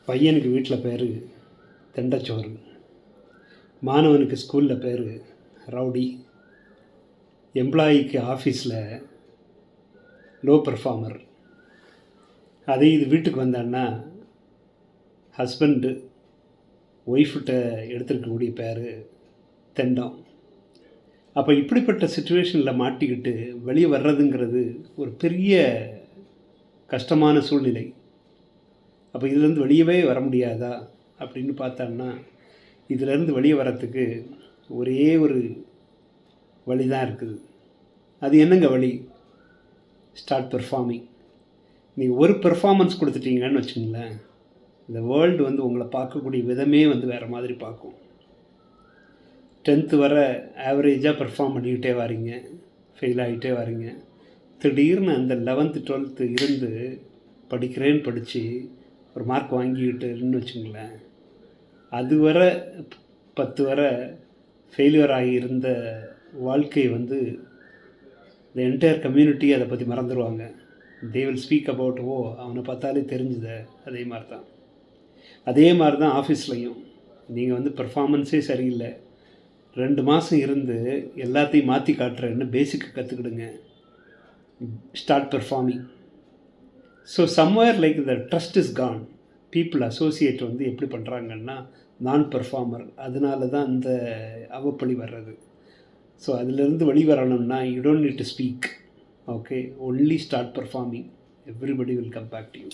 பையனுக்கு வீட்டில் பேர் தெண்டச்சோறு, மாணவனுக்கு ஸ்கூலில் பேர் ரவுடி, எம்ப்ளாயிக்கு ஆஃபீஸில் லோ பெர்ஃபார்மர். அதே இது வீட்டுக்கு வந்தான்னா ஹஸ்பண்டு ஒய்ஃப்கிட்ட எடுத்துருக்கக்கூடிய பேர் தெண்டம். அப்போ இப்படிப்பட்ட சுச்சுவேஷனில் மாட்டிக்கிட்டு வெளியே வர்றதுங்கிறது ஒரு பெரிய கஷ்டமான சூழ்நிலை. அப்போ இதுலேருந்து வெளியவே வர முடியாதா அப்படின்னு பார்த்தோம்னா, இதிலேருந்து வெளியே வர்றதுக்கு ஒரே ஒரு வழி தான் இருக்குது. அது என்னங்க வழி? Start performing. நீங்கள் ஒரு பெர்ஃபார்மன்ஸ் கொடுத்துட்டீங்கன்னு வச்சுங்களேன், இந்த வேர்ல்டு உங்களை பார்க்கக்கூடிய விதமே வேறு மாதிரி பார்க்கும். 10th வர ஆவரேஜாக பெர்ஃபார்ம் பண்ணிக்கிட்டே வரீங்க, ஃபெயில் ஆகிட்டே வரீங்க. திடீர்னு அந்த 11th 12th இருந்து படிக்கிறேன்னு படித்து ஒரு மார்க் வாங்கிக்கிட்டுன்னு வச்சுங்களேன், அது வர 10 வர ஃபெயிலியர் ஆகி இருந்த வாழ்க்கை இந்த என்டையர் கம்யூனிட்டி அதை பற்றி மறந்துடுவாங்க. தே வில் ஸ்பீக் அபவுட், ஓ அவனை பார்த்தாலே தெரிஞ்சுத. அதே மாதிரி தான் ஆஃபீஸ்லையும் நீங்கள் பெர்ஃபார்மன்ஸே சரியில்லை, 2 மாதம் இருந்து எல்லாத்தையும் மாற்றி காட்டுறேன்னு பேசிக்கு கற்றுக்கிடுங்க. Start performing. So somewhere like the trust is gone. People associate எப்படி பண்ணுறாங்கன்னா நான் பெர்ஃபார்மர், அதனால தான் அந்த அவப்பழி வர்றது. ஸோ அதிலிருந்து வெளிவரணும்னா you don't need to speak, okay, only start performing. Everybody will come back to you.